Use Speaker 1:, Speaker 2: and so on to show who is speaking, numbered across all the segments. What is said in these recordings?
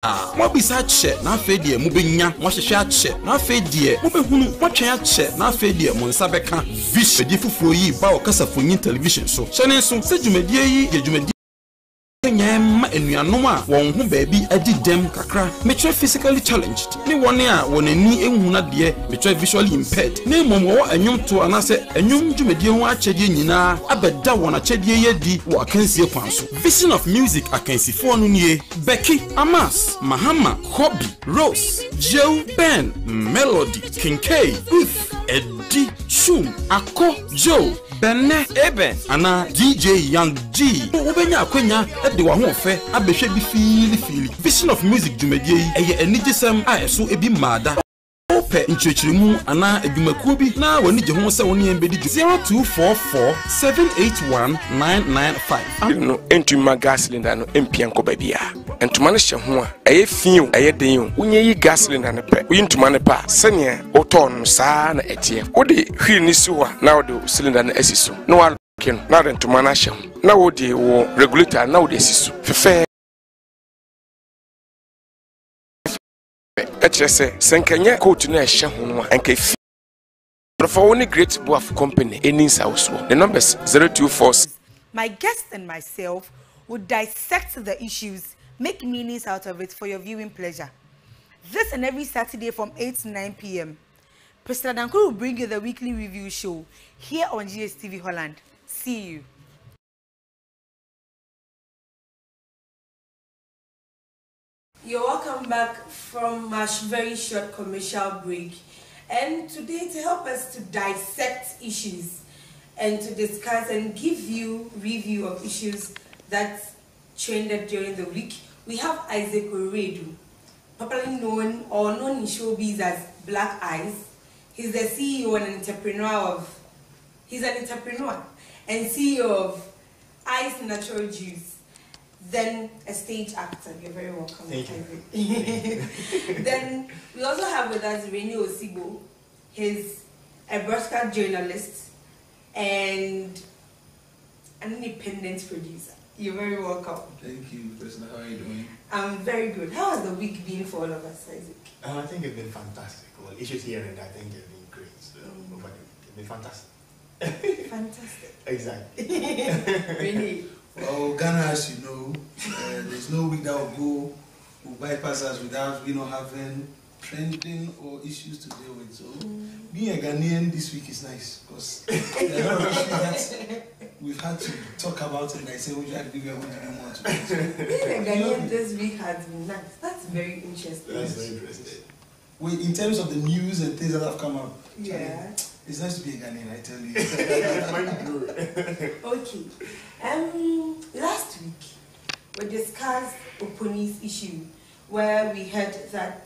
Speaker 1: Mo bisa che na afa die mo benya mo hwehwe ache na afa die mo behunu mo twen ache na afa die mo nsa beka vision di fufuro yi ba o kasa fonyin television so hyene so se dwumadie yi ye dwumadie nyama enuanom a won ho baabi adi dem kakra metwe physically challenged ne wone a wonani ehuna de metwe visually impaired ne mom wo anwumto anase anwum dwumadie ho akyedie nyina abeda won akyedie yedi wo akansie kwan so vision of music akansifo no nie Becky Amas Mahama Hobby Rose Joe Ben Melody Kinkay Ruth Eddie Shum Ako Joe Benne Eben ana DJ Young G obenya akwanya de wa ho fe abehwe bi fili vision of music dwumadie yi eye anigisem a eso ebi mada ope nchechirimu ana adwumakuo bi na wani je ho se woni embedi 0244781995
Speaker 2: no entuma gas cylinder no empia nko babia entuma no hye ho a eye fiu eye den o unye yi gas cylinder ne pe uyi ntuma ne pa sene oton saa na etie odi hwi ni si ho na odi cylinder na asiso no wa ken na de ntuma na hye ho na odi wo regulator na odi asiso fefe etrese senkanye coat na hye ho no anka fi for one great boaf company any house the numbers 024.
Speaker 3: My guest and myself would dissect the issues, make meanings out of it for your viewing pleasure. This and every Saturday from 8 to 9 p.m. Priscilla Dankuru will bring you the weekly review show here on Ghtv Holland. See you. You're welcome back from a very short commercial break. And today, to help us to dissect issues and to discuss and give you review of issues that trended during the week, we have Isaac Oredu, popularly known or known in showbiz as Black Eyes. He's the CEO and he's an entrepreneur and CEO of Ice Natural Juice. Then a stage actor. You're very welcome.
Speaker 4: Thank you.
Speaker 3: Then we also have with us Rene Osibo. He's a broadcast journalist and an independent producer. You're very welcome.
Speaker 4: Thank you, President. How are you doing?
Speaker 3: I'm very good. How has the week been for all of us, Isaac?
Speaker 4: I think it's been fantastic. Well, issues here and I think they've been great. So, but it's been fantastic.
Speaker 3: Fantastic.
Speaker 4: Exactly.
Speaker 3: Really?
Speaker 5: Well, Ghana, as you know, there's no week that will bypass us without having trending or issues to deal with. So, being a Ghanaian this week is nice because there are a lot of issues that we've had to talk about, and I say, we should give you what you want to do.
Speaker 3: Being a Ghanaian this week has been nice. That's very interesting.
Speaker 5: That's very interesting. In terms of the news and things that have come up,
Speaker 3: yeah.
Speaker 5: It's nice to be a Ghanaian, I tell you.
Speaker 3: Okay. Last week we discussed Oponi's issue, where we heard that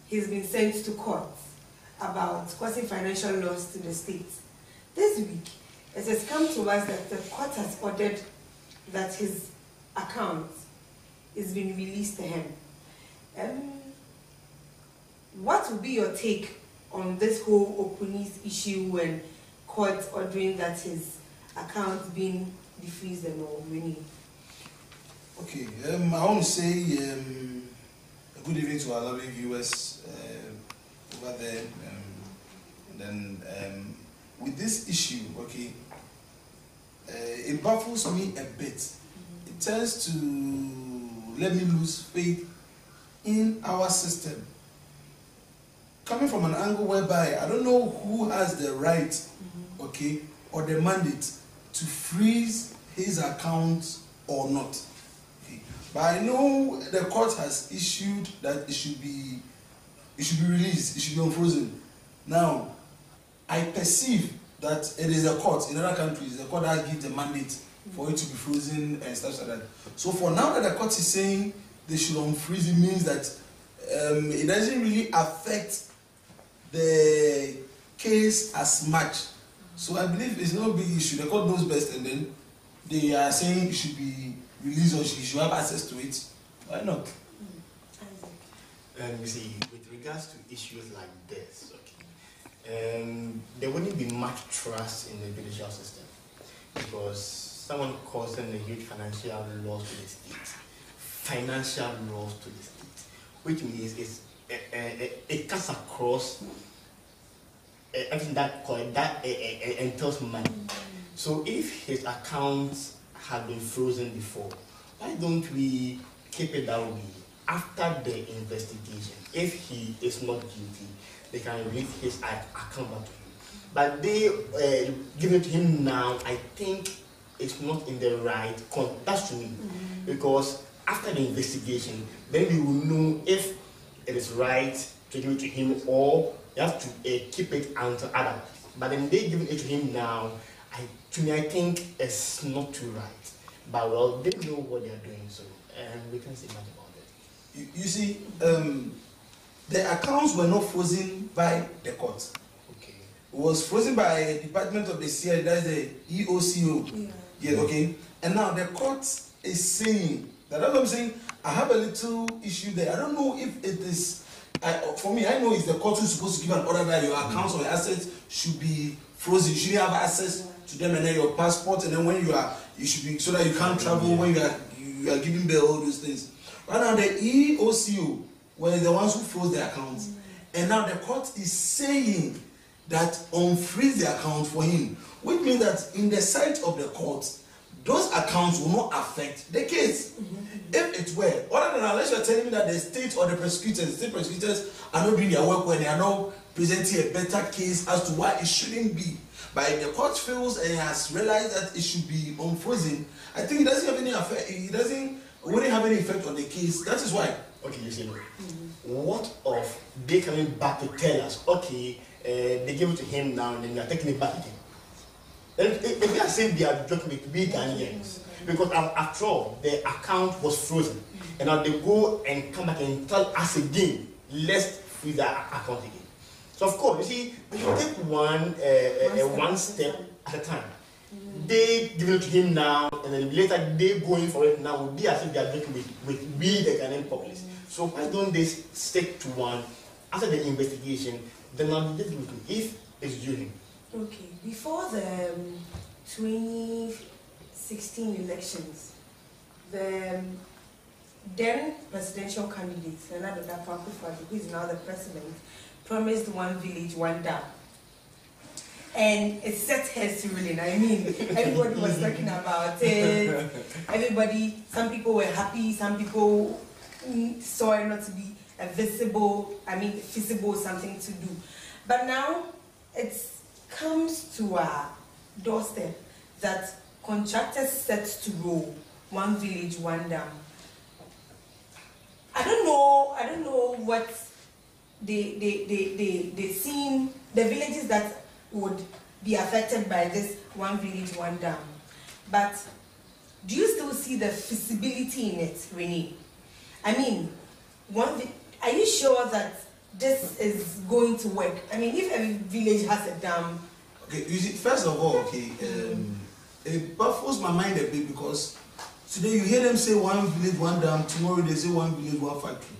Speaker 3: he's been sent to court about causing financial loss to the state. This week, it has come to us that the court has ordered that his account is being released to him. What will be your take on this whole Oponi's issue and court ordering that his account being defeased and all winning?
Speaker 5: Okay, I want to say a good evening to our lovely viewers over there. And then with this issue, okay, it baffles me a bit. It tends to let me lose faith in our system. Coming from an angle whereby I don't know who has the right, okay, or the mandate to freeze his account or not. Okay. But I know the court has issued that it should be released, it should be unfrozen. Now, I perceive that it is a court in other countries, the court that gives the mandate for it to be frozen and stuff like that. So for now that the court is saying they should unfreeze, it means that it doesn't really affect the case as much. So I believe it's no big issue. The court knows best, and then they are saying it should be released or she should have access to it. Why not?
Speaker 4: You see, with regards to issues like this, okay, there wouldn't be much trust in the judicial system because someone causing a huge financial loss to the state, which means it cuts across everything that entails money. So if his accounts have been frozen before, why don't we keep it that way? After the investigation, if he is not guilty, they can release his account back to him. But they give it to him now, I think it's not in the right context. That's to me. Because after the investigation, then we will know if it is right to give it to him or you have to keep it until other. But then they give it to him now, to me I think it's not too right. But well, they know what they are doing, so we can say much about it.
Speaker 5: You see, the accounts were not frozen by the court.
Speaker 4: Okay.
Speaker 5: It was frozen by a department of the CIA, that's the EOCO. Yeah, okay. And now the court is saying that, that's what I'm saying, I have a little issue there. I don't know if it is, for me, I know it's the court who's supposed to give an order that your accounts or your assets should be frozen. You shouldn't have access to them, and then your passport, and then when you should be, so that you can't travel when you are giving bail, all those things. Right now, the EOCO were the ones who froze the accounts. And now the court is saying that unfreeze the account for him, which means that in the sight of the court, those accounts will not affect the case. If it were, other than unless you're telling me that the state or the state prosecutors are not doing their work when they are not presenting a better case as to why it shouldn't be. But if the court feels and has realized that it should be unfrozen, I think it doesn't have any effect. It wouldn't have any effect on the case. That is why.
Speaker 4: Okay, you see, what of they coming back to tell us, okay, they give it to him now and then they are taking it back again? If they are saying they are joking with we Ghanaians, because after all, the account was frozen, and now they go and come back and tell us again, let's freeze the account again. So of course, you see, we should take one step at a time. They give it to him now, and then later they go in for it now. Would be as if they are joking with we the Ghanaian populace. So why don't they stick to one after the investigation? Then now they give it to if it's due.
Speaker 3: Okay, before the 2016 elections, the then presidential candidate, Nana Akufo-Addo, who is now the president, promised one village, one dam. And it set heads rolling. I mean, everybody was talking about it. Everybody, some people were happy, some people saw it not to be a feasible something to do. But now it's comes to our doorstep that contractors set to roll one village, one dam. I don't know what they seem, the villages that would be affected by this one village, one dam. But do you still see the feasibility in it, Renee? I mean, are you sure that this is going to work? I mean, if every village has a dam.
Speaker 5: Okay, you see, first of all, okay, it baffles my mind a bit because today you hear them say one village, one dam, tomorrow they say one village, one factory.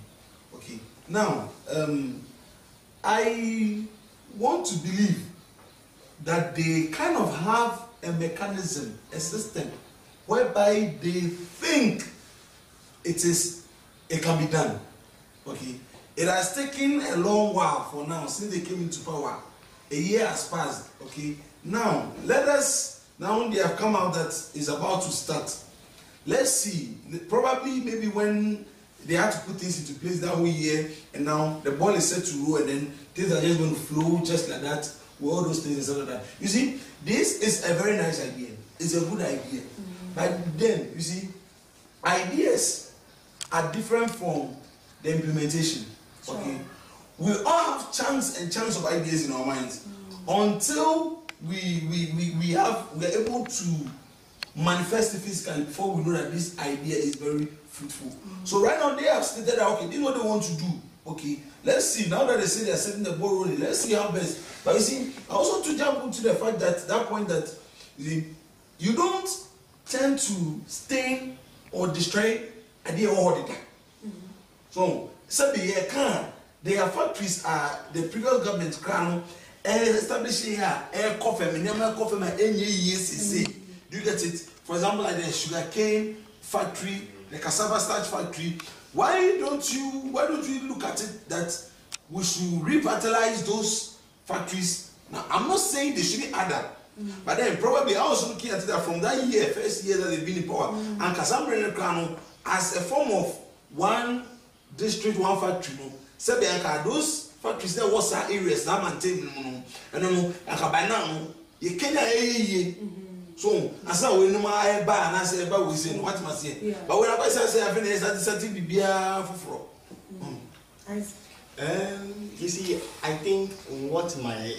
Speaker 5: Okay, now, I want to believe that they kind of have a mechanism, a system, whereby they think it can be done. Okay, it has taken a long while for now since they came into power. A year has passed. Okay, now now they have come out that it's about to start. Let's see. Probably maybe when they had to put things into place that whole year, and now the ball is set to roll, and then things are just going to flow just like that. With all those things and stuff like that. You see, this is a very nice idea. It's a good idea. But then, you see, ideas are different from the implementation. Okay, we all have chance of ideas in our minds until we are able to manifest it physically before we know that this idea is very fruitful. So right now they have stated that okay, this is what they want to do. Okay, let's see. Now that they say they are setting the ball rolling, let's see how best. But you see, I also to jump into the fact that you don't tend to stain or destroy idea or the time. So, there are factories the previous government crown establishing coffee, do you get it? For example, like the sugar cane factory, the cassava starch factory, why don't you look at it that we should revitalize those factories? Now, I'm not saying they shouldn't add up, but then probably I was looking at that from that year, first year that they've been in power, and Casambre Krano as a form of one district, one factory. No, those factories there was some areas that maintain, and no, by now, you can't. So, as I will know my bar and I say about we say what must say. But when I say I finish that something be for.
Speaker 4: You see, I think what my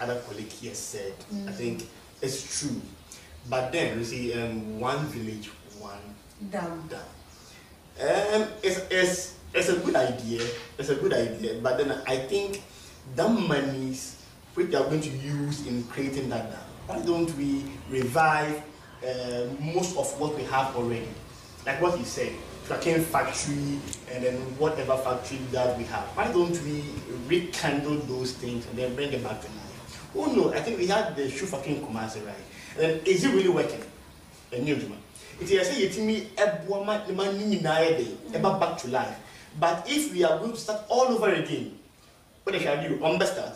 Speaker 4: other colleague here said, I think is true. But then you see, one village, one dam. It's a good idea. It's a good idea. But then I think the monies which they are going to use in creating that dam, why don't we revive most of what we have already? Like what he said, sugarcane factory and then whatever factory that we have. Why don't we rekindle those things and then bring them back to life? Oh no, I think we had the shoe factory in Kumasi, right? And then is it really working? A new one. It is back to life. But if we are going to start all over again, what they shall do, understand,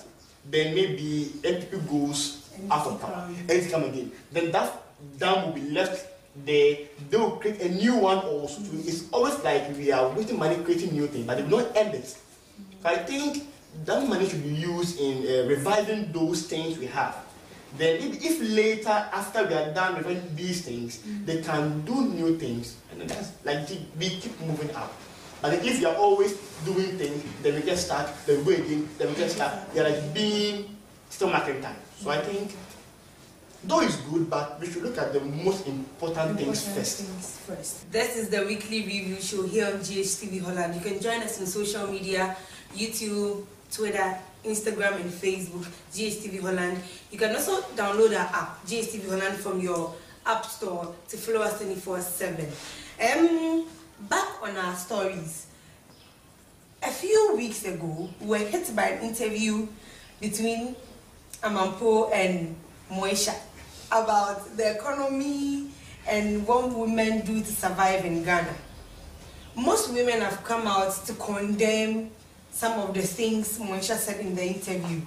Speaker 4: then maybe NPP goes out of power, and come again. Then that dam will be left there. They will create a new one also. It's always like we are wasting money creating new things, but they will not end it. So I think that money should be used in reviving those things we have. Then if later, after we are done reviving these things, they can do new things, and then that's like we keep moving up. But if you are always doing things, then we get stuck, then we go again, then we get stuck. They are like being still marking time. So I think, though it's good, but we should look at the most important things first.
Speaker 3: This is the weekly review show here on Ghtv Holland. You can join us on social media, YouTube, Twitter, Instagram and Facebook, Ghtv Holland. You can also download our app, Ghtv Holland, from your app store to follow us 24/7. Back on our stories. A few weeks ago, we were hit by an interview between Amampo and Moesha about the economy and what women do to survive in Ghana. Most women have come out to condemn some of the things Moesha said in the interview.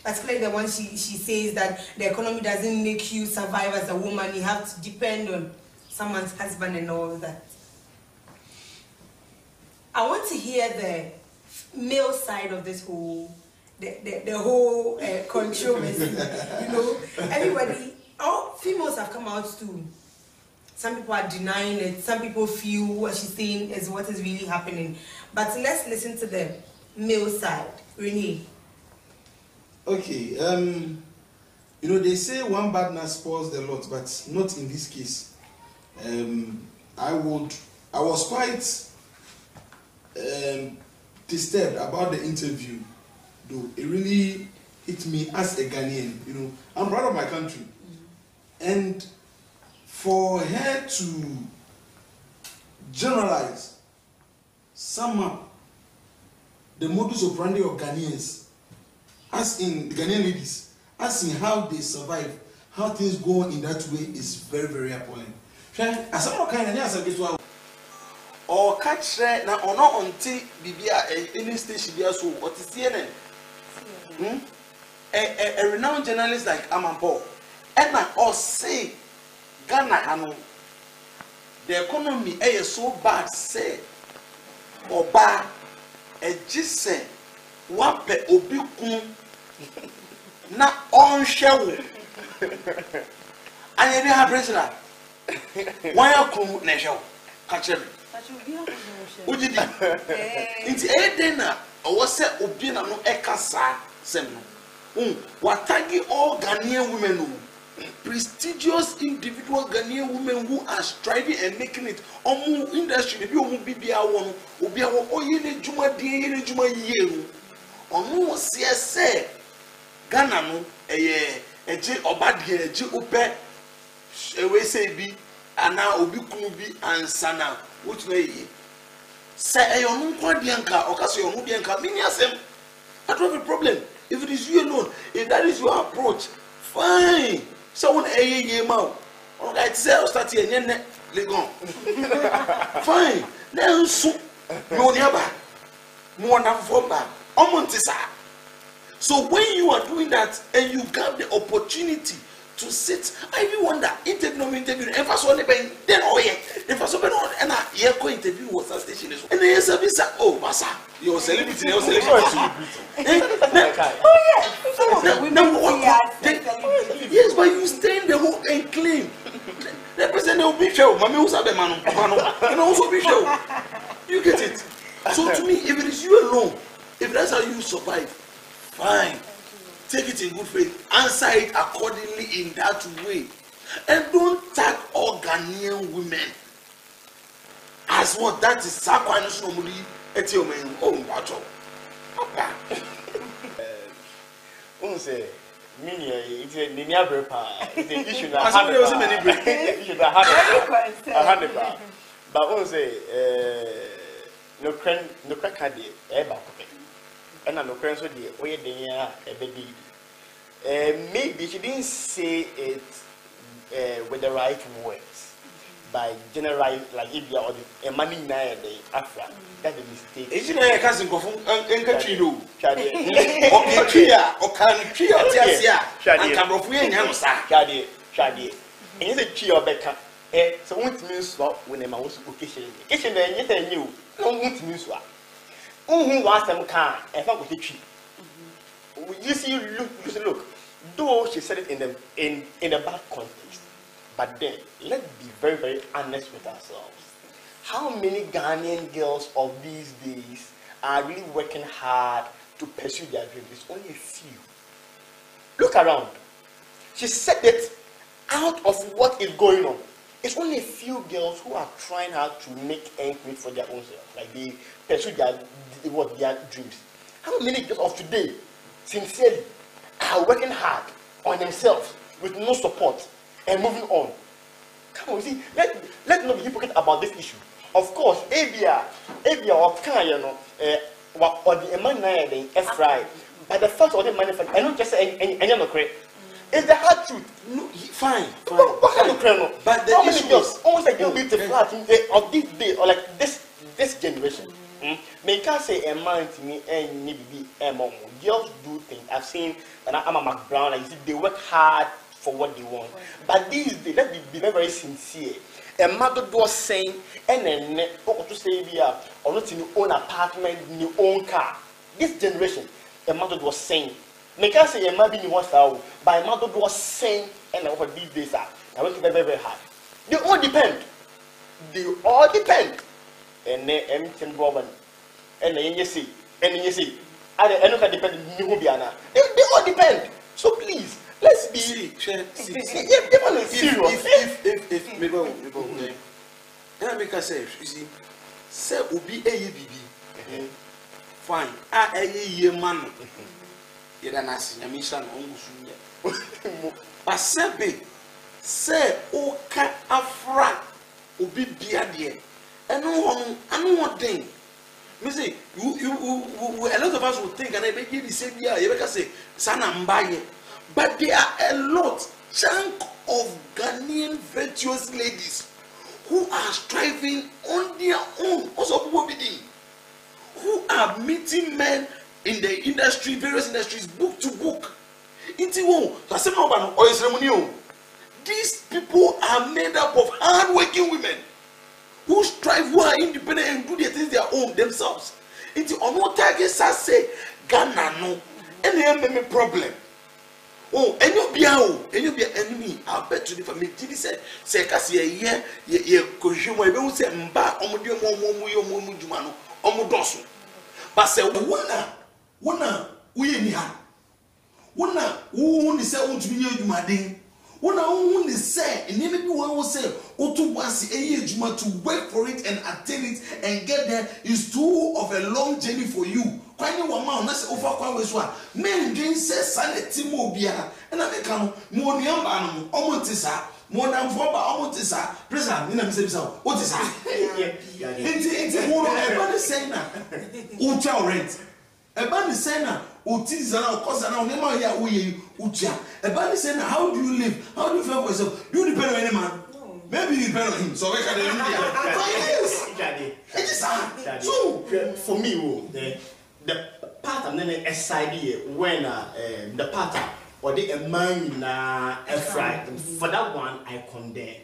Speaker 3: Particularly the one she says that the economy doesn't make you survive as a woman, you have to depend on someone's husband and all that. I want to hear the male side of this whole the whole controversy. You know, everybody, all females have come out too. Some people are denying it. Some people feel what she's saying is what is really happening. But let's listen to the male side. Renee.
Speaker 5: Okay. You know, they say one partner spoils the lot, but not in this case. I was quite disturbed about the interview, though it really hit me as a Ghanaian. You know, I'm proud of my country, and for her to generalize, sum up the modus operandi of Ghanaians, as in the Ghanaian ladies, as in how they survive, how things go in that way, is very, very appalling. As I'm not kind of or catch na ono onti bibia any station bia so what is CNN a renowned journalist like Amampo and na or say Ghana hano the economy is so bad say oba e gise wape obi kun na onhwe wo anya bi ha president why kun na hwe catch me Ujidi. Inti edena owose obi na no ekasa sem no. Watagi all Ghanaian women, prestigious individual Ghanaian women who are striving and making it. Omu industry bi omu bibia wo no, obi awo oyele juma die yele juma yie no. Onu se Ghana no eje obadie eje ope ewe say bi ana obi kunu bi ansana. Which way? Say, I don't want Bianca or Casio Bianca. I don't have a problem. If it is you alone, if that is your approach, fine. Someone a year mouth. All right, sell start here, fine. Then so
Speaker 1: No nearby. More than 4 back. So when you are doing that and you got the opportunity to sit, I even wonder interview. If I saw the then oh yeah, if I saw the and I go interview was a station and then yes, oh massa, you're celebrity, you're celebrity.
Speaker 3: Oh yes, some of the women
Speaker 1: yes, but you stay in the home and claim. The person will be show, mommy who's a man, and also be show. You get it? So to me, if it is you alone, if that's how you survive, fine. Take it in good faith. Answer it accordingly in that way. And don't tag all Ghanaian women as what that is Sakwanis normally at your man. Oh, watch out.
Speaker 4: Say, it's a Ninia it's an issue that I but say, no crack and no crack so dear, where they are a baby. Maybe she didn't say it with the right words, by general like if you are a money day Afra. That's a mistake. Isn't it a cousin of Encatrino? Okay, Tria, or Tria, and Cabrofui and Hamsa, Shadi. And it's a Tria Becca. So, what means swap when a mouse occasion? Kitchen, and yet I knew, no one to swap. Who was some car, and found with the tree. You see, look. Though she said it in a bad context, but then let's be very, very honest with ourselves. How many Ghanaian girls of these days are really working hard to pursue their dreams? It's only a few. Look around. She said it out of what is going on. It's only a few girls who are trying hard to make ends meet for their own self. Like they pursue their dreams. How many girls of today, sincerely, are working hard on themselves with no support and moving on? Come on, see, let's not be hypocrite about this issue. Of course, Abia or Kaya, or the Emmanuel F. But the fact of the manufacturer, I don't just say any other correct. It's the hard truth.
Speaker 1: No, fine.
Speaker 4: But the issue is almost like you'll be the flat of this day or like this generation. They can't say a man to me and maybe a mom. Girls do things. I've seen and I'm a Mac Brown, like you see, they work hard for what they want. But these days, let's be very, very sincere. A mother was saying, and then to say we are or not in your own apartment, in your own car. This generation, a mother was saying, make us say a mother in one style, but a mother was saying, and over these days are I want to be very, very hard. They all depend. And then everything Robin, and then you see, I don't depend on Nubiana. They all depend. So please, let's be serious. If maybe and make us say, you see, say Ubi ABB. Fine. A man. You don't ask your mission on but say, oh, cat afra Ubi Biadia. And no one thing. Me say, a lot of us will think, and I make you the same year, you can say, Sana Mbaye. But there are a lot, chunk of Ghanaian virtuous ladies who are striving on their own, also who are meeting men in the industry, various industries, book to book. These people are made up of hard-working women who strive, who are independent and do their things their own themselves. It's on what target say Ghana no any problem. Oh, and you be enemy. I bet to the family. Did say kasi ye consumer be say mba omudio mo jumano omudoso. But say wona uye ni ha. Wona wo ni say ontumi adwumaden. Who say, and maybe one will say, to work for it and attain it and get there is too of a long journey for you. Quite one man, that's over quite men drink says sanity mobia, and I become more young Omotisa, more than 4 Omotisa, prison, in themselves. What is that? It's more everybody saying that. Hotel rent. A band is saying that. Utizana cause now never ya ucha. A band is saying how do you live? How do you feel for yourself? You depend on any man. Maybe you depend on him. So we can
Speaker 5: It is hard.
Speaker 4: So for me, the pattern then SID when the pattern or the man fried for that one I condemn.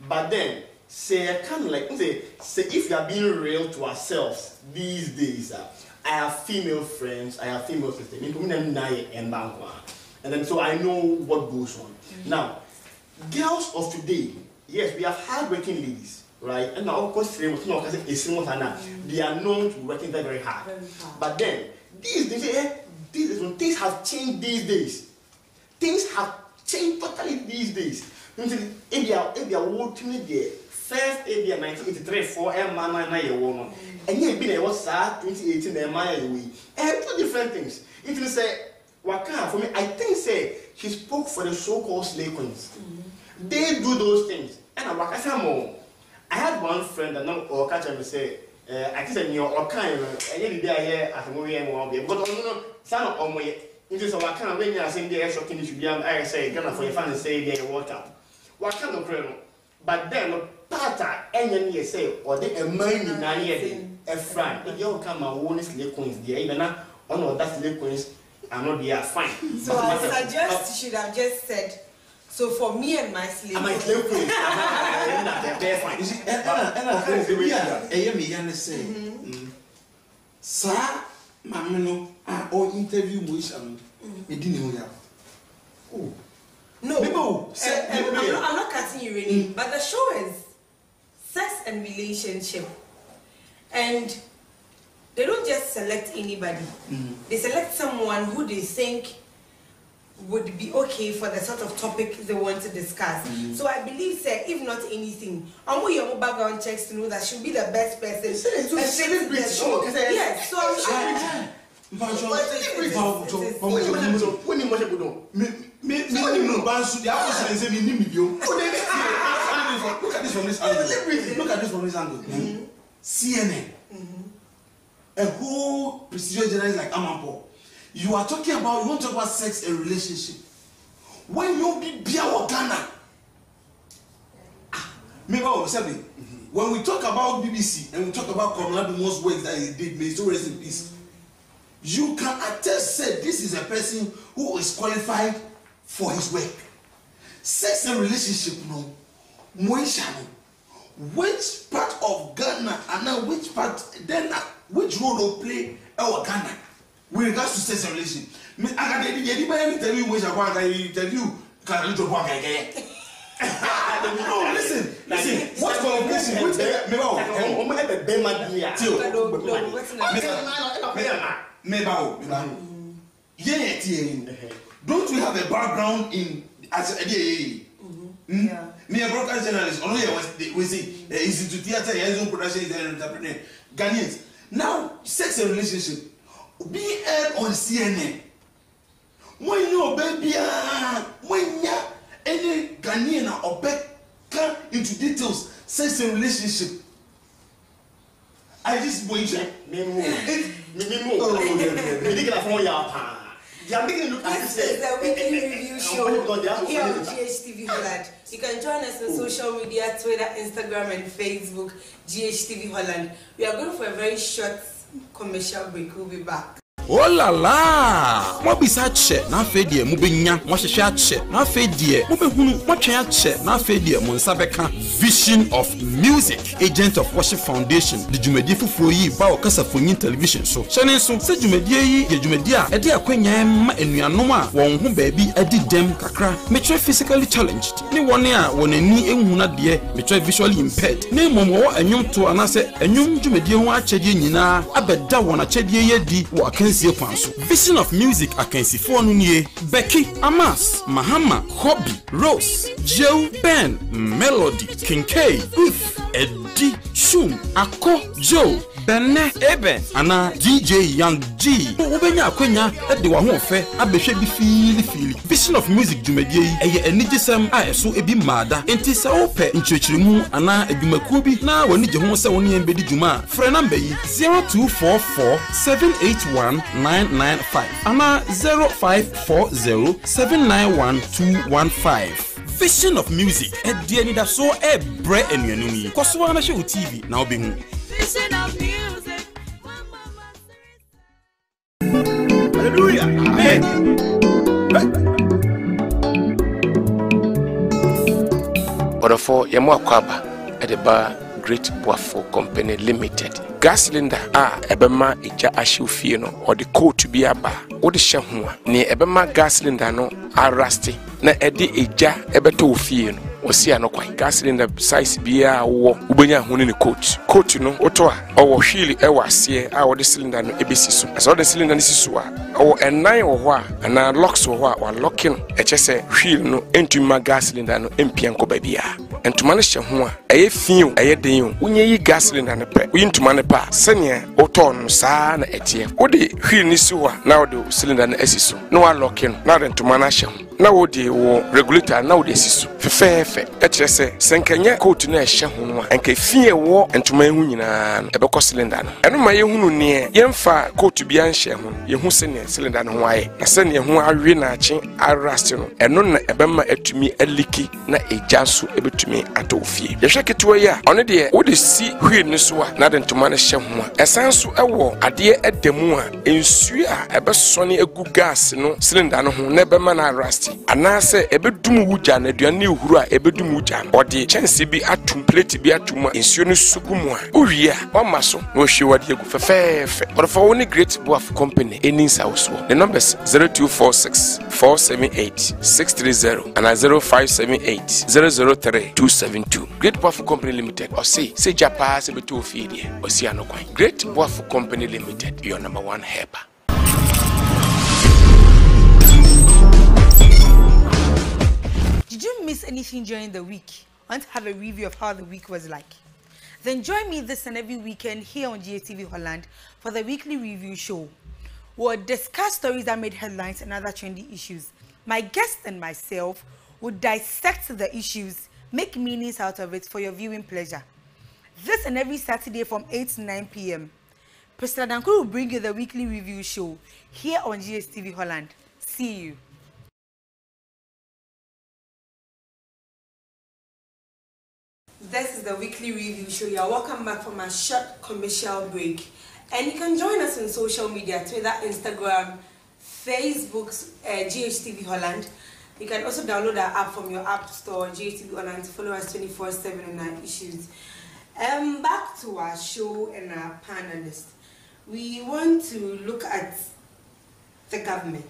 Speaker 4: But then say I kind of like say if you are being real to ourselves these days, I have female friends, I have female sisters, and then so I know what goes on. Now, girls of today, yes, we have hard-working ladies. Right, and now of course, they are known to working very hard. But then these days, when things have changed these days, things have changed totally these days. If they are working there, first 1983, 4 and you've been a what's 2018 away. Two different things. If you say Waka for me, I think say she spoke for the so-called slave queens. They do those things, and I Waka more. I had one friend that now or catch and say, I think you're kind of any day here at the movie and won't be. But no, son of my into what kind of when you are saying the extra thing should be I say, Ghana for your family say they water. What kind of criminal? But then, Pata, any say, or they a man in 9 years, a friend. If you come and won his slave queens, the even now, no, that's slave queens, and not they are fine.
Speaker 3: So I suggest you should have just said. So for me and my slave,
Speaker 4: my slave queen, they're fine. You see, and I say, sir, Mamma, or interview with me didn't know. Oh, no,
Speaker 3: I'm not cutting you really, but the show is sex and relationship, and they don't just select anybody. They select someone who they think would be okay for the sort of topic they want to discuss. So I believe, sir, if not anything, I'm going your background checks to know that she'll be the best person. Yes, so I'm sure.
Speaker 5: Look at this from this angle. CNN. A whole procedure journalist like Amapo. You are talking about, you want to talk about sex and relationship. When you be Bia or Ghana. When we talk about BBC and we talk about Corona Dumo's work that he did, may so rest in peace. You can attest that this is a person who is qualified for his work. Sex and relationship, no. Which part of Ghana and now which part, then which role will play our Ghana? With regards to sex and relationship, I can tell you which I tell you can you talk no, listen. What communication? Don't we have a background in as a me a broadcast journalist? Only we see institute theater, his own production is an entrepreneur. Ghanaians. Now, sex and relationship. Be aired on CNN. When you baby, when you any Ghanaian or back come into details, sex and relationship. I just wait. This
Speaker 3: is the weekly review show here on Ghtv Holland. You can join us on social media, Twitter, Instagram, and Facebook, Ghtv Holland. We are going for a very short commercial break. We'll be back.
Speaker 1: Oh la la! Mo bisa che na afedie mo benya mo hwehwe ache na afedie mo behunu mo twen ache na afedie mo nsa beka Vision of Music Agent of Worship Foundation the djumadi fufuro yi ba o kasafonyin television so chane so se djumadi yi ye djumadi a ede akwanya ma enuanom a won ho baabi adi dem kakra metwe physically challenged ni won a wonani ehuna de metwe visually impaired na mom wo anwum to anase anwum djumadi ho achede nyina abeda won achede ye di wo Vision of Music akansi for nie Becky, Amas, Mahama, Hobby, Rose, Joe, Ben, Melody, Kinkay, Ruth, Eddie, Shum, Ako, Joe, Benne, Eben, Ana, DJ Young G. Obenya akwenya de wa ho fe abehwe bi fili. Vision of Music djumadi eye enigisem a eso ebi mada. Enti se ope nchechirimu ana adwumakuo bi na wani je ho se woni embedi djuma. Frɛ number yi 0244 781 995 ana 0540 791 215. Vision of Music. Ediani da so e bre enuanumi. Koso na hwe TV na obehu.
Speaker 6: Vision of music.
Speaker 1: Hallelujah. Amen.
Speaker 2: But for Yamwa Kwaba at the bar Great Buffalo Company Limited. Gas cylinder ebema eja ashufie no or the coat to be aba or the shahua near ebema gas cylinder no rusty na edi eja ebeto ofie no osi ano kwan gas cylinder size bia wo ubenya hunu ni coat no oto a owo hwili ewa ase a wo the cylinder no ebesi so so the cylinder ni siso a owo enan wo ho a na locks wo ho a wa locking echese hwili no entuma gas cylinder no empian ko babia entuma no hye ho a eye fiu eye den unye yi gas cylinder no pe uyi ntuma no pa sene oto no saa na etie wo de hwili ni si ho a na wo de cylinder no esiso na wa locking na de ntuma no hye ho na wo de wo regulator na wo de esiso fefefe echese senkanya coat na hye ho no a enka fie wo ntuma ehu nyina no ebekọ cylinder no eno ma yehunu ne yemfa coat bia nhye ho yehu sene cylinder no ho aye na sene ho awe na ache arrest no eno na ebema atumi aliki na eja so ebetumi atofie yehwe ketewa ya ono de wo de si hwie ne so a na de ntoma no hye ho a esan so ewo ade edemu a ensu a ebesone egu gas no cylinder no ho na ebema na arrest anase ebedum wuja na aduane ehuru a ebedum wuja ode chance bi atum plate bi atum ensu no sugumu a owia wama so na ohwe wade egu fefefe but for only Great Buffalo Company any south the numbers 0246 478 630 and 0578 003 272 Great Buffalo Company Limited or say japa se beto ofie or see anokwan Great Buffalo Company Limited your number one helper.
Speaker 3: Did you miss anything during the week? Want to have a review of how the week was like? Then join me this and every weekend here on Ghtv Holland for the weekly review show. We'll discuss stories that made headlines and other trendy issues. My guest and myself will dissect the issues, make meanings out of it for your viewing pleasure. This and every Saturday from 8 to 9 p.m. President Danko will bring you the weekly review show here on Ghtv Holland. See you. This is the weekly review show. You're welcome back from a short commercial break. And you can join us on social media, Twitter, Instagram, Facebook, Ghtv Holland. You can also download our app from your app store, Ghtv Holland, to follow us 24/7 on our issues. Back to our show and our panelists. We want to look at the government.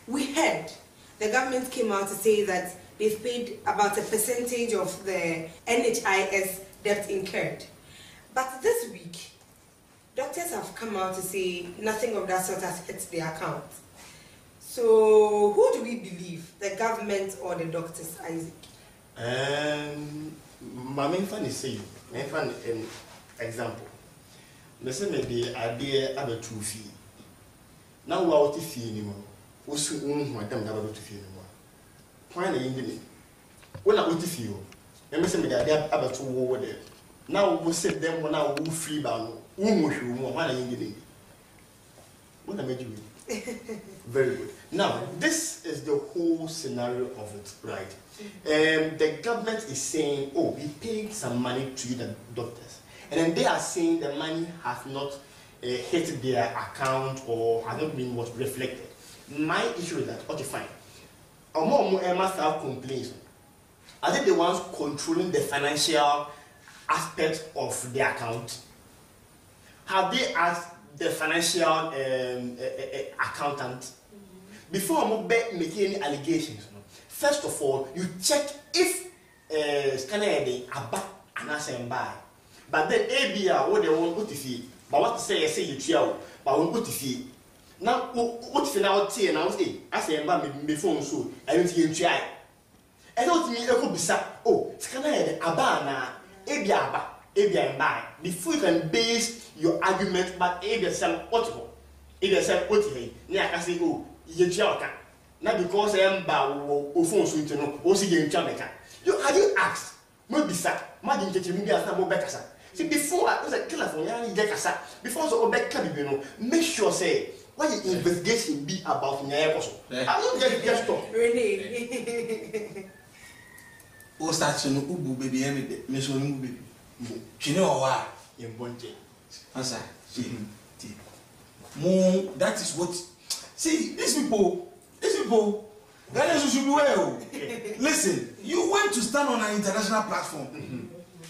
Speaker 3: We heard the government came out to say that they've paid about a percentage of the NHIS debt incurred. But this week, doctors have come out to say nothing of that sort has hit their account. So, who do we believe, the government or the doctors, Isaac?
Speaker 4: My main fan is saying, my fan an example. Listen, maybe I be about 2 fee. Now, what if fee anymore? What's my time about to fee anymore? Why are you when I want to feel? Let me say, me that they are about to war there. Now we set them when I will free bound. Why are you what I made you? Very good. Now, this is the whole scenario of it, right? The government is saying, oh, we paid some money to the doctors. And then they are saying the money has not hit their account or has not been what reflected. My issue is that, okay, fine. Must have complaints. Are they the ones controlling the financial aspect of the account? Have they asked the financial accountant before making any allegations? First of all, you check if scanner they about an answer buy. But then ABR what they want to fee. But what to say you tell, but won't put fee. Now, what if now say and I say, I say, before so, I don't see you try. I don't mean a good bizarre. Oh, scanner abana, ABR buy. Before you can base your argument, but ABR sell what you sell what you near can say, oh, you joke. Not because I am bow or phone sweet to know, or see you in Jamaica. You have you asked, maybe sir, my didn't get you more better. See, before I was a killer for Yanni Dekasa, before so back, you know, make sure say, why the investigation be about Naya also? I'm not just stop.
Speaker 3: Really?
Speaker 5: O start no ubu baby emi me so no baby. You know why? Answer. More, that is what. See, these people, Ghanaians should be well. Listen, you went to stand on an international platform.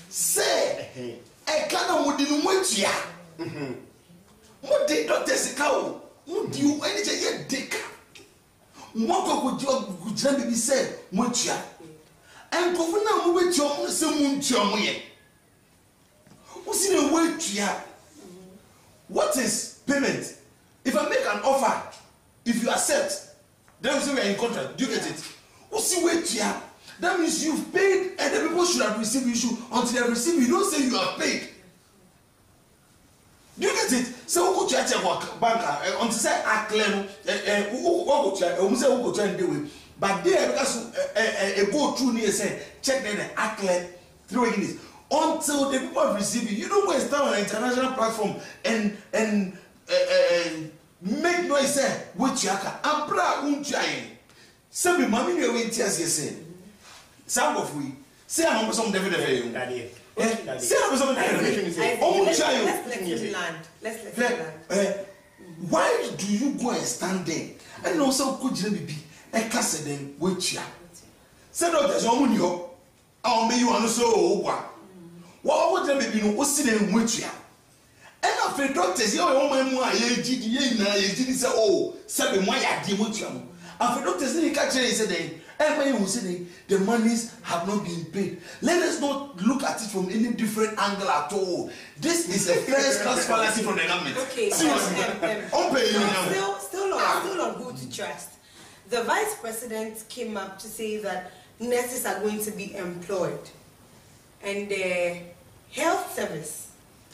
Speaker 5: Say, I can't what didn't wait ya. What did Dr. Sikao? What do you anything yet dick? What could you be said? What ya? And Governor with your some what's in a way to ya? What is payment? If I make an offer, if you accept, then we say we are in contract. Do you get it? What's the way to ya? That means you've paid and the people should have received you. Until they have received you, don't say you have paid. Do you get it? So who go to your banker until say I claim who go to and do it. But there because go through near say check then I claim through this until the people have received you. You don't go and stand on an international platform and make noise say which yaka and bra unchai. Some be mommy we wait tears say. Some of we say I'm some David. Say I'm some David.
Speaker 3: Let's let him land. Let's let him land.
Speaker 5: Why do you go and stand there? And also could you be a cast then which ya? Say no, there's no money. I'll make you answer. What would they be no see them which ya? And after doctors, your woman, say, oh, 7 why I did what you are. After doctors, they catch it, said, everybody will say the monies have not been paid. Let us not look at it from any different angle at all. This is a first class fallacy from the government.
Speaker 3: Okay, still on who to trust. The vice president came up to say that nurses are going to be employed. And the health service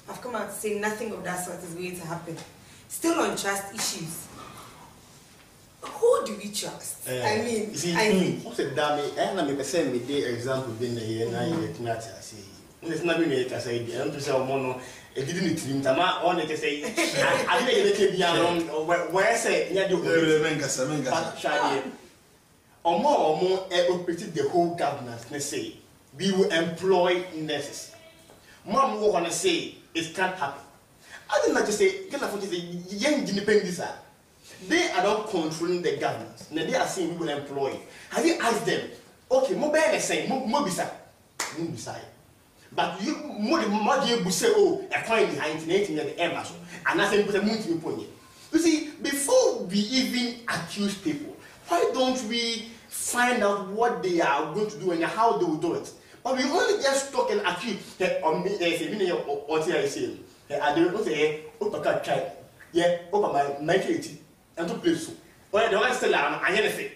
Speaker 3: have come out to say nothing of that sort is going to happen. Still on trust issues. Who do we trust? I mean,
Speaker 4: what's the damn? And I'm saying me the example in the year 1980. It's not been a say, I'm to say, mono, it didn't dream. I'm on it to say, I didn't get beyond where I say, yeah, or more, it will predict the whole government. Let's say, we will employ nurses. Mom will want to say, it can't happen. I didn't like to say, get a young independent. They are not controlling the government. Now they are saying we will employ. Have you asked them? Okay, mobile is saying, mobisa, but you more say, oh, a coin behind the embassy, and nothing but a moon to point. You see, before we even accuse people, why don't we find out what they are going to do and how they will do it? But we only just talk and accuse on me, or say, I don't say, oh, try, yeah, over my 1980. And to play so. Well, the one still I hear anything.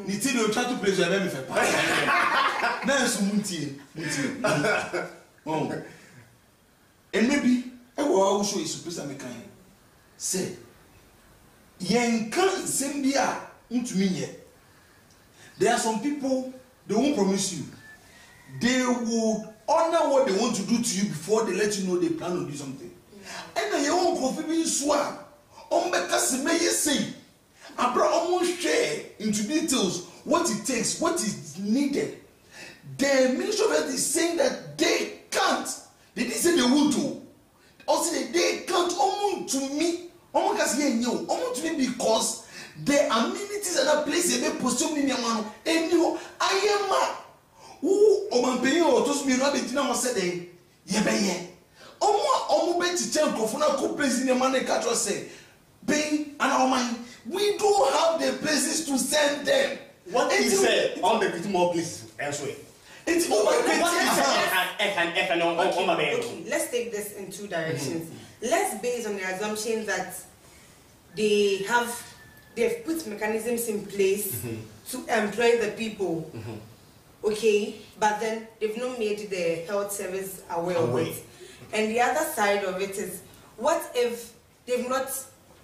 Speaker 5: Nitino try to play so let me for. Now so munti. Oh. And maybe I will also is supposed to make kind. Say yen kan sembia ntumi nye. There are some people they won't promise you. They will honor what they want to do to you before they let you know they plan to do something. And then you won't confide swa. Say, Abraham share into details what it takes, what is needed. The Ministry of Health is saying that they can't. They didn't say they want to. Also, they can't. To me, to me because the amenities and the places they post so many and I am. Who omanpenyin o to sumi no be tina mo se den ye be ye omo be chiche nkofuna ko place ni man ka tro say ben and oman we don't have the places to send them.
Speaker 4: What he said on the bit more places elsewhere.
Speaker 5: It's
Speaker 3: okay, let's take this in two directions. Let's base on the assumption that they've put mechanisms in place to employ the people. Okay, but then they've not made the health service aware of it. And the other side of it is, what if they've not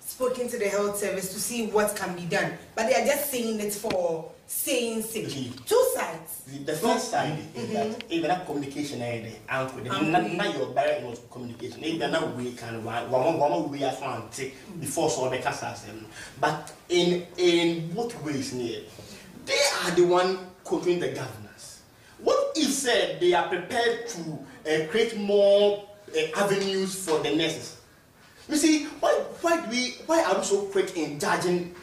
Speaker 3: spoken to the health service to see what can be done, but they are just saying it for saying sake? Two sides.
Speaker 4: The first side is that even that communication not your direct communication. Even now we can one we are found before so the cast. But in both ways near. they are the one controlling the governors. What if said they are prepared to create more avenues for the nurses? You see, why are we so quick in judging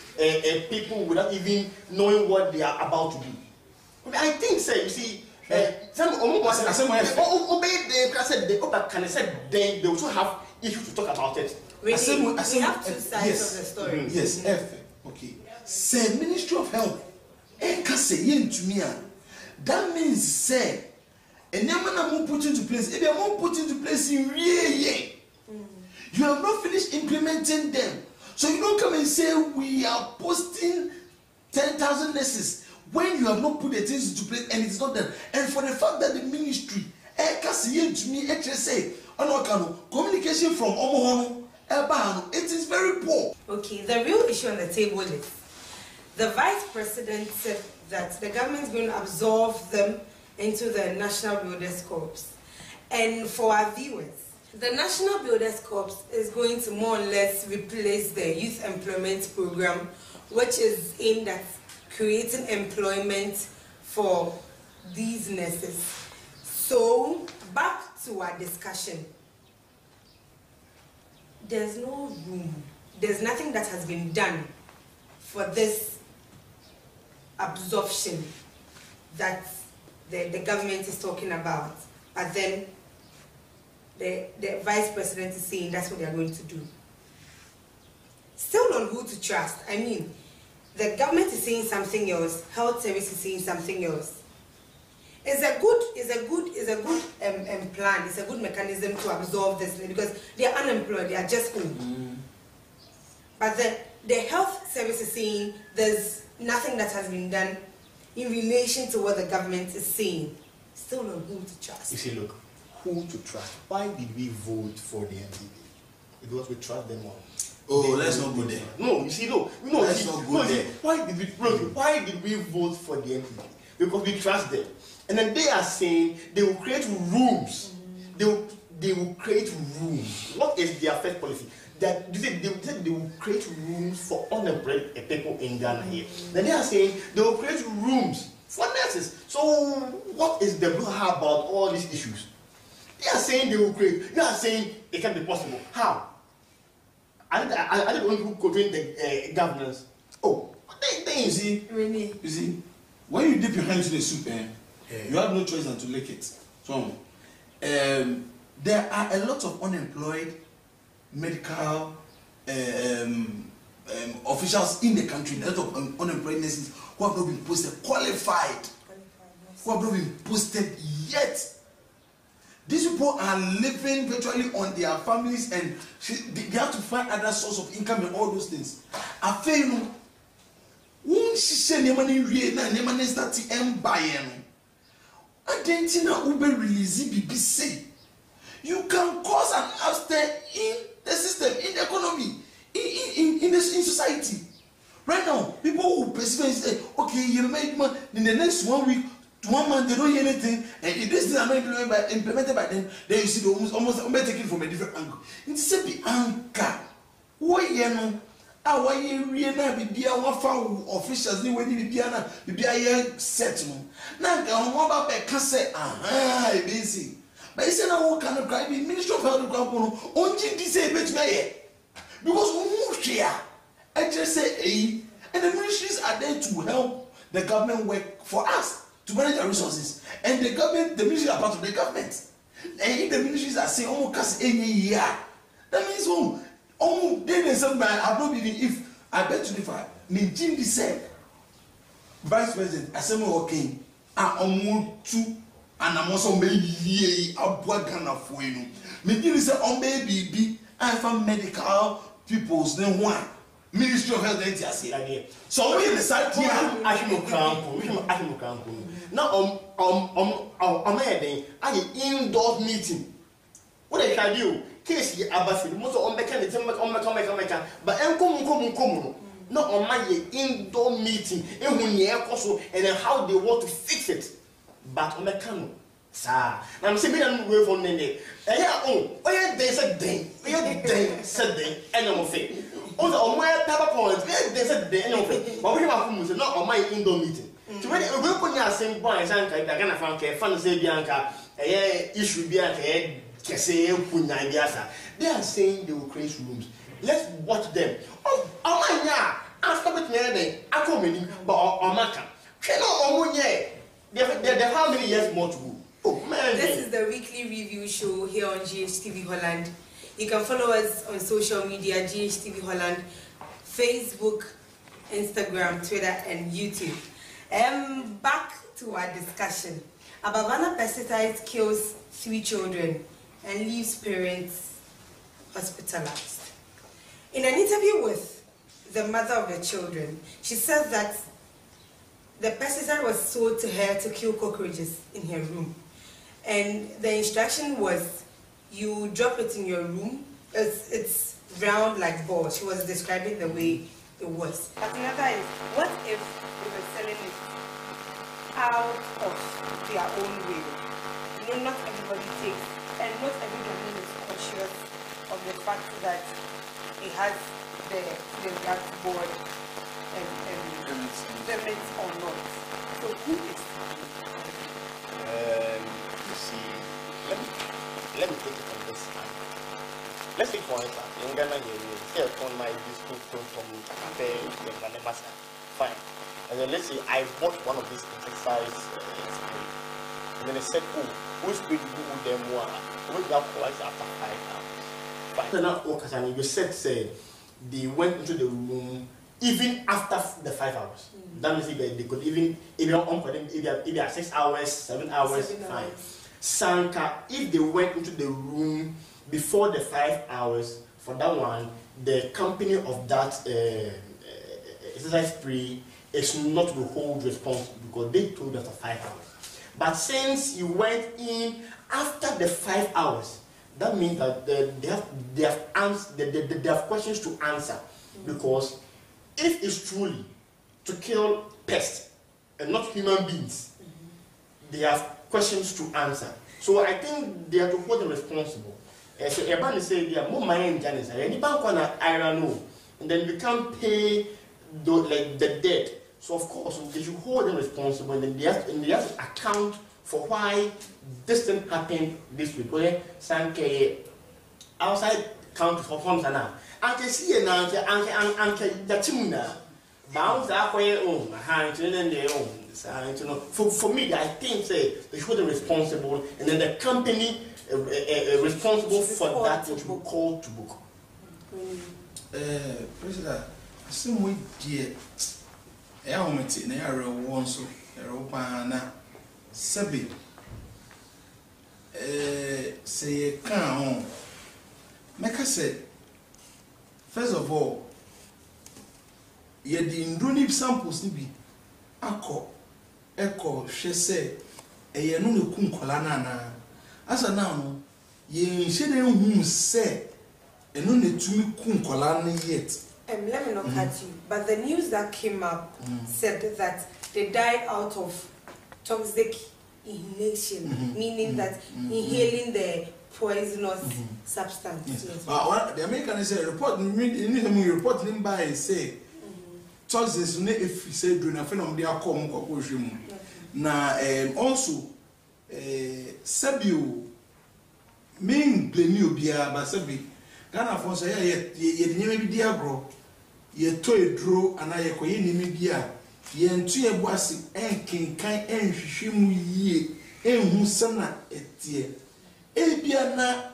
Speaker 4: people without even knowing what they are about to do? I think, say, you see, some obey they also have issues to talk about it.
Speaker 3: We have two sides of the story.
Speaker 5: Yes, okay. Say Ministry of Health, that means say, and then when I'm put into place, if I won't put into place in real, you have not finished implementing them. So you don't come and say we are posting 10,000 nurses when you have not put the things into place and it's not done. And for the fact that the ministry, communication from Omohono, it is very poor.
Speaker 3: Okay, the real issue on the table is the vice president said that the government is going to absorb them into the National Builders Corps. And for our viewers, the National Builders Corps is going to more or less replace the youth employment program, which is aimed at creating employment for these nurses. So, back to our discussion. There's no room, there's nothing that has been done for this absorption that the government is talking about. But then the vice president is saying that's what they are going to do. Still on who to trust. I mean, the government is saying something else, health service is saying something else. It's a good plan. It's a good mechanism to absorb this because they are unemployed. They are just home. But the health service is saying there's nothing that has been done in relation to what the government is saying. Still on who to trust.
Speaker 4: You see, look, who to trust? Why did we vote for the NDP? Because we trust them all.
Speaker 5: Oh, let's not go there.
Speaker 4: No, you see, let's not go there. Why did we vote for the NDP? Because we trust them. And then they are saying they will create rooms. They will create rooms. What is their first policy? That they will create rooms for unemployed people in Ghana here. Then they are saying they will create rooms for nurses. So what is the blah about all these issues? They are saying they will create. They are saying it can be possible. How? I don't want to control the governance. Oh, they
Speaker 5: you see,
Speaker 3: really?
Speaker 5: You see, when you dip your hands in the soup, you have no choice than to lick it. So, there are a lot of unemployed medical officials in the country, a lot of unemployed nurses who have not been posted, qualified, who have not been posted yet. These people are living virtually on their families and they have to find other source of income and all those things. I feel you can cause an upset in the system, in the economy, in society. Right now, people who persevere say, okay, you made money in the next 1 week, 1 month, they don't hear anything, and if this is not implemented by them, then you see they almost taken from a different angle. It's a bit anchor. Why you know? Why you really be officials? Ni when be set no. Now, I'm about to say, busy. But you say now what kind of crime? Ministry of Health only disabled me because we here. I just say, and the ministries are there to help the government work for us to manage our resources. And the government, the ministries are part of the government. And if the ministries are saying almost any year, that means they themselves have not been. If I bet you if I Jim said, Vice President, Assembly okay, two. And I'm also maybe a Ghana for you. Maybe say on baby, I found medical people's then one Ministry of Health idea. So we decide here. Now I indoor meeting. What I can do? Case you abafil most on mechanism but come. Not on my indoor meeting. And then how they want to fix it. But on the canoe, sir. I'm saying I'm going for Nene. There's a day, said day, and I'm saying, on my PowerPoint, there's a day, and I'm saying, but we have not on my indoor meeting.
Speaker 4: To when we put your same point, and I can find a fan say Bianca, a issue Bianca, say, they are saying they will create rooms. Let's watch them. Oh my yeah, after with me, I come in, but on Maka. They have how many years more to go? Oh man.
Speaker 3: This is the weekly review show here on Ghtv Holland. You can follow us on social media, Ghtv Holland, Facebook, Instagram, Twitter, and YouTube. Back to our discussion. Abavana pesticide kills 3 children and leaves parents hospitalized. In an interview with the mother of the children, she said that the pesticide was sold to her to kill cockroaches in her room. And the instruction was, you drop it in your room. It's round like balls. She was describing the way it was. But the other is, what if we were selling it out of their own way? You know, not everybody takes, and not everybody is conscious of the fact that it has the blackboard limits or not. So who is?
Speaker 4: You see, let me take it from this angle. Let's take for instance, in Ghana, you say on my disco from the fine. And then let's say I bought one of these exercise spray. And then I said, oh, who's going to do them more? We got twice after 5 hours. Fine. So now, you said, they went into the room even after the 5 hours. That means they could even, if you're on for them, if they are 6 hours, 7 hours, 7 fine. Hours. Sanka, if they went into the room before the 5 hours, for that one, the company of that exercise spray is not to hold responsible because they told us for 5 hours. But since you went in after the 5 hours, that means that they have questions to answer. Because if it's truly to kill pests and not human beings, they have questions to answer. So I think they have to hold them responsible. So everybody say they are more money in Janice. And then you can't pay the debt. So of course they should hold them responsible, and then they have to account for why this thing happened this week. Where Sanke outside country for homes and now. I can see now the tuna bounce that way on hand and then they own. For me, I think say they should be responsible, and then the company responsible for that which we call to book.
Speaker 5: President, some way dear. I want to near one so Europa Sabi. Say, come make us say, first of all, ye the indunib samples nibi echo, she say, a no kum colana. As a now, ye shouldn't whom say, and no need to me kum colana yet.
Speaker 3: Let me not cut you, but the news that came up said that they died out of toxic inhalation, meaning that inhaling the poisonous substance. Yes.
Speaker 5: But the American say report report them by and say toxins ne if you say during a phenom they are come na also Sabio main blame you bia but Sabi Ghana for say ye nyame bi dia bro ye to edro ana ye koye nimi bia ye ntu ye boase enkenkan enhwehwe mu yie enhu sana etie ebia na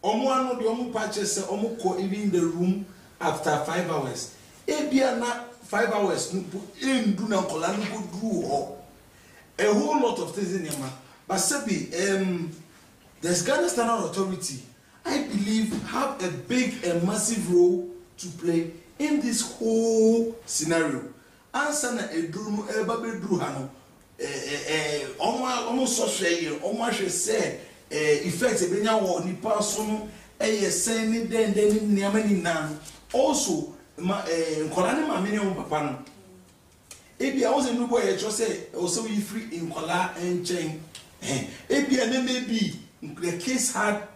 Speaker 5: omo anu de omo patche se omo ko even in the room after 5 hours ebia na 5 hours ndu na kola no dru ho a whole lot of things in yama but Sabi there's Ghana Standard Authority I believe have a big and massive role to play in this whole scenario. Answer na edru no eba bedru ha no almost so say almost say effects e benya wo nipa so no sen ni den niam ni nan also nkola ne ma me ne papa no ebia wo se nu boy e cho say o so we free in kola enchen ebia ne maybe the case had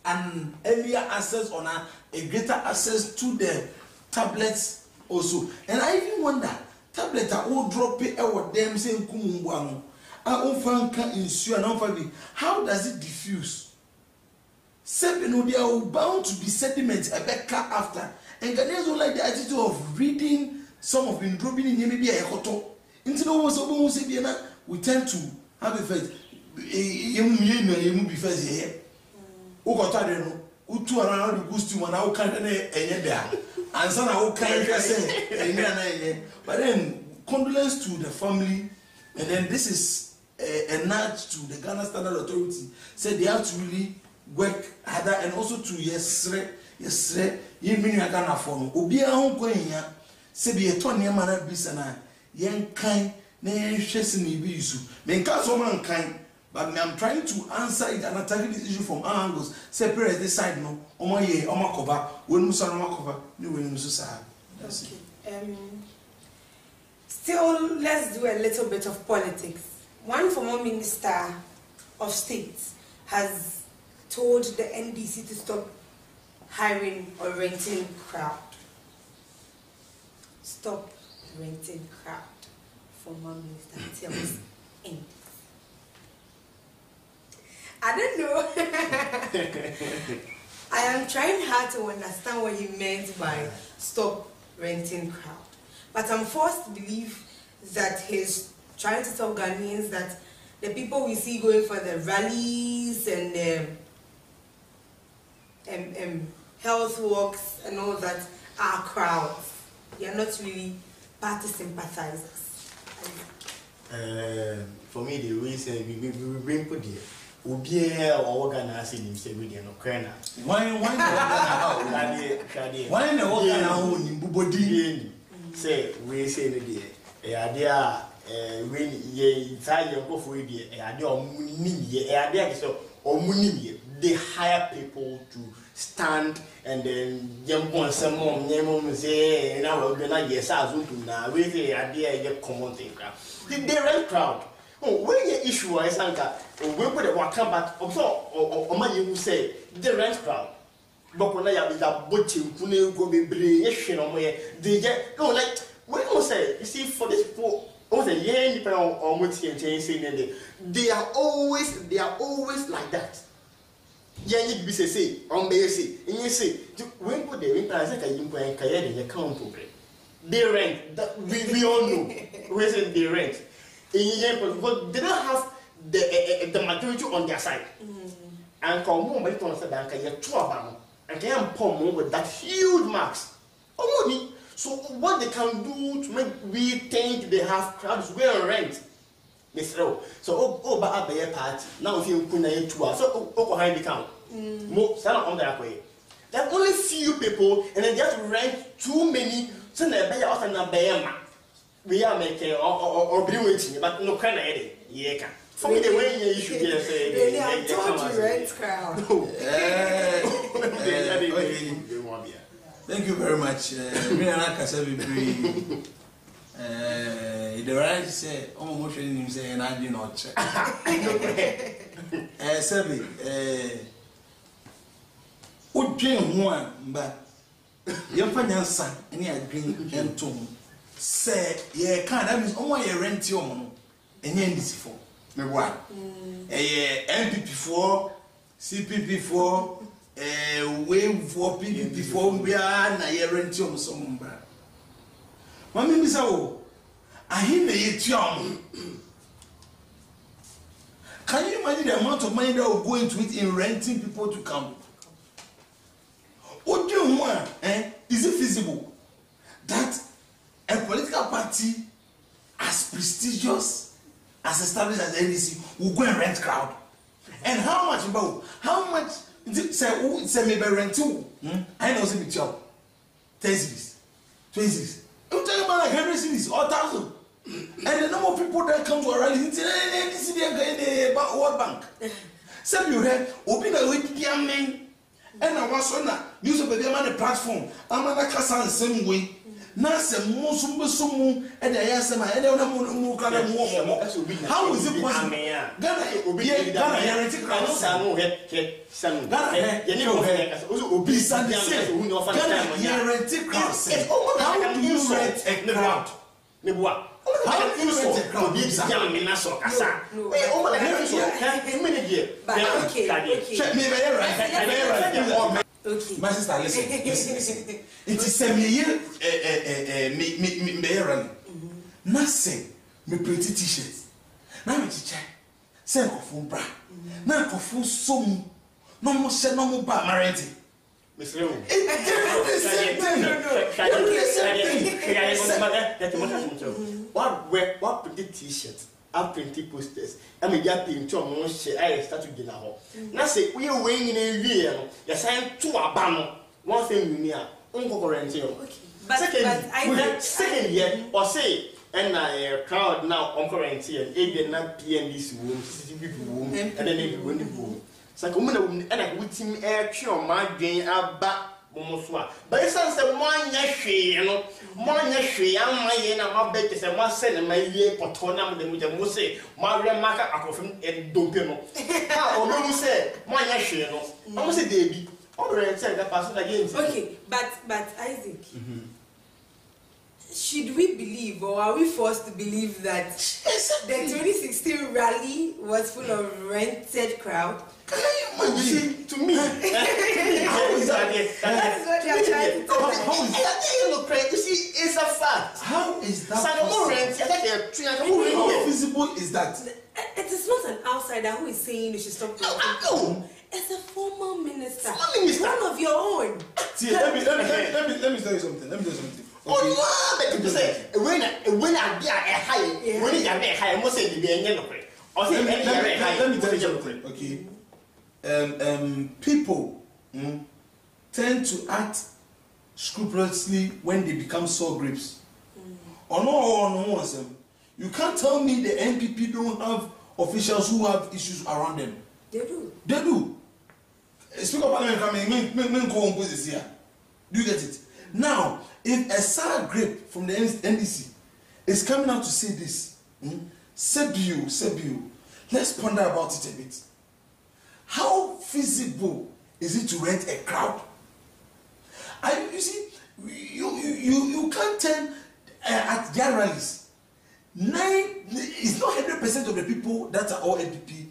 Speaker 5: an earlier access on a greater access to the tablets also. And I even wonder, tablet a wo drop it or them say nkumumbu a onfanka insu and onfabi. How does it diffuse? Seven no they are bound to be sediment a better after. And Ghanaians don't like the attitude of reading some of been dropping in maybe a koto. Into the we tend to have a faith. You be first here. Ukotadeno, utu around the goose to one out can't and son I can't say. But then condolence to the family, and then this is a nudge to the Ghana Standard Authority. Said they have to really work harder and also to yes, you mean I can't afford. Obia home going here, say be a 20 man bisana, young kind, nay, chasing me be you. Men cast woman kind. But I'm trying to answer it and attacking this issue from all angles. Separate this side, no. Oma ye, oma cover. When Musa oma cover, no when Musa.
Speaker 3: Okay. Still, let's do a little bit of politics. One former minister of state has told the NDC to stop hiring or renting crowd. Stop renting crowd. Former minister tells in. I don't know. I am trying hard to understand what he meant by stop renting crowd. But I'm forced to believe that he's trying to tell Ghanaians that the people we see going for the rallies and health walks and all that are crowds. They are not really party sympathizers.
Speaker 4: For me, the reason we bring put here. Ubia or organizing himself with no crana.
Speaker 5: Why the organ in Bubodi?
Speaker 4: Say, we say the day. A idea, when ye Italian go for it, a idea of Munini, a idea so or Munini. They hire people to stand and then jump on some more name say, and I will be like yes, I was now with the idea you common thing. The rent crowd. Oh, when your issue is anchor, we put a walk back or my you say the rent crowd. But when I have that butching, Kune go be brilliant on where they get no like we don't say, you see, for this people, all the year depend on what you saying, they are always like that. Yeah, you be say, on base, and you say, when put the rent as a you and Kaya in the account program. They rent, that we all know. We say they rent. Because they don't have the majority on their side. And come home, but on the bank, I have 2 of them. And they can come with that huge marks of money. So, what they can do to make we think they have crowds, we are rent. They say, so, but I pay a party. Now, if you put a 2 hours, so, behind the count. Most on their way. There are only few people, and then just rent too many, so they pay out and a bear. We are making or waiting, but no kind of yeah. For me, the way you should say,
Speaker 3: I told you, rent crowd.
Speaker 5: Thank you very much. The right say, oh, motion him say, and I do not check. Seven, would drink one, but your financial and you drink and two. Say, yeah, can't that means only a rent your money and yen this for me one. MPP4, CPP4, wave for PPP4, we are na rent your some bra. Mammy Miss O, I hear the young. Can you imagine the amount of money that will go into it in renting people to come? What do you want? Is it feasible that a political party as prestigious as established as the NDC will go and rent crowd? And how much about? How much? Say maybe renting. I know some job. 10 cities, 20 cities. I'm talking about like 100 cities or 1,000. And the number of people that come to a rally in the World Bank. Some you have open a way to and I was on that news of the platform. I'm on a casa the same way. Nasa Musumu and the Yasama and how is it possible?
Speaker 4: Nebua.
Speaker 5: How
Speaker 4: You
Speaker 5: is it a
Speaker 4: so
Speaker 5: crowd?
Speaker 4: be jam in aso kasa.
Speaker 3: No.
Speaker 4: Wait, oh my God, so many years.
Speaker 3: But okay.
Speaker 5: Check me, right?
Speaker 3: Okay.
Speaker 5: My sister, listen. It is a me nothing. Me pretty t-shirts. Now me teacher. Say kofu bra. Na kofu som. No mo se no mo ba marriage.
Speaker 4: Miss Leo.
Speaker 5: It's the same thing.
Speaker 4: What pretty t-shirts? I print posters. I mean, ya print to mo share. I start to get now. Na say we weighing in a year. You sign to a banner. One thing you need.
Speaker 3: Okay.
Speaker 4: Second year or say. And a crowd now on quarantine and ABN not PND's womb, CCTV womb, and then they win the womb. So, woman and I would team air cure my gain out back Momoswa. But it's not the one yeshi, you know, one yeshi, I'm my yen and my bed is a must send my year for Tonam with the Mose, Maria Maka Akofim and Dompino. Although you say, one yeshi, you know, I must say, Davy, already said that person again.
Speaker 3: Okay, but Isaac. Should we believe or are we forced to believe that the 2016 rally was full of rented crowd?
Speaker 4: You see, to me, how is that?
Speaker 3: That is what they are trying to tell us.
Speaker 4: How is that? You see, it's a fact.
Speaker 5: How is that
Speaker 4: possible?
Speaker 5: How visible is that?
Speaker 3: It is not an outsider who is saying you should stop.
Speaker 4: No.
Speaker 3: It's a former minister.
Speaker 4: Minister.
Speaker 3: One of your own.
Speaker 5: See, let me tell you something.
Speaker 4: Oh no! But say when I be a high, when you are very high, I must say the end
Speaker 5: Let me tell you something. Okay. People tend to act scrupulously when they become sore grapes. No, you can't tell me the NPP don't have officials who have issues around them.
Speaker 3: They do.
Speaker 5: They do. Speak up, here. Do you get it? Now, if a sour grape from the NDC is coming out to say this, Sebiu, let's ponder about it a bit. How feasible is it to rent a crowd? You see, you can't tell at their rallies. It's not 100% of the people that are all NPP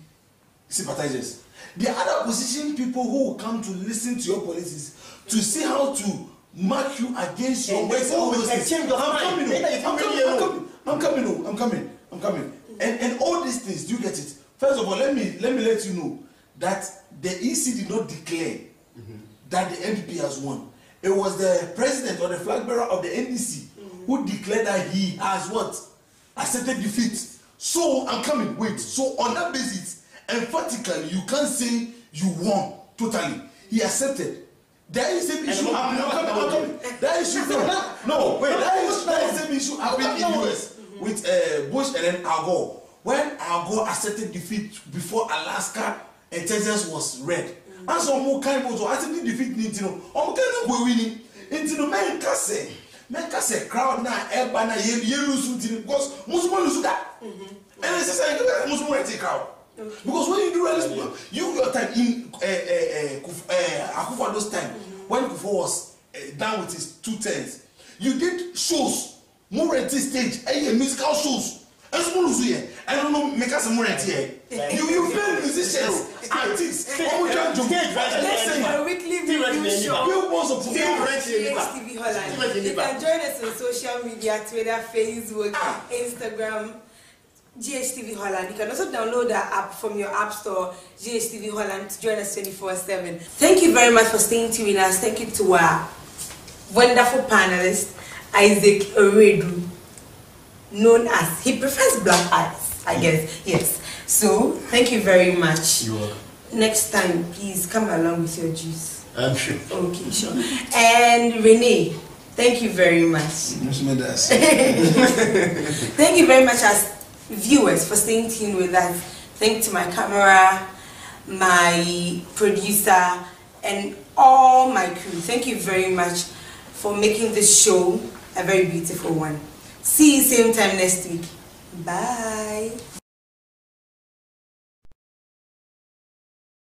Speaker 5: sympathizers. The other opposition people who will come to listen to your policies to see how to mark you against your ways. I'm coming. And all these things, do you get it? First of all, let me let you know that the EC did not declare that the NPP has won. It was the president or the flag bearer of the NDC who declared that he has what? Accepted defeat. So I'm coming. Wait. So on that basis, emphatically, you can't say you won totally. He accepted. There is an issue. I'm coming. That issue. No, wait. That is the same issue happened in the US with Bush and then Al Gore. When Al Gore accepted defeat before Alaska and Texas was red. And so more kind of accepted defeat. Winning. Men can say crowd now. Everybody yellow because Muslim lose that. And it's a Muslim crowd. Because when you do rallies, your time in Akufo's time, when Akufo was down with his 2 10s, you did shows, more rented stage, and musical shows. And small here, I don't know, make us more rented here. You film musicians, artists,
Speaker 3: a weekly review show. Ghtv Holland. You can join us on social media, Twitter, Facebook, Instagram. Ghtv Holland. You can also download the app from your app store, Ghtv Holland, to join us 24/7. Thank you very much for staying tuned with us. Thank you to our wonderful panelist, Isaac Oredu, known as, he prefers black eyes, I guess. Yes. So, thank you very much.
Speaker 4: You're welcome.
Speaker 3: Next time, please come along with your juice.
Speaker 4: I'm sure.
Speaker 3: Okay, sure. And Renee, thank you very much. Thank you very much as viewers for staying tuned with us. Thank you to my camera, my producer, and all my crew. Thank you very much for making this show a very beautiful one. See you same time next week. Bye.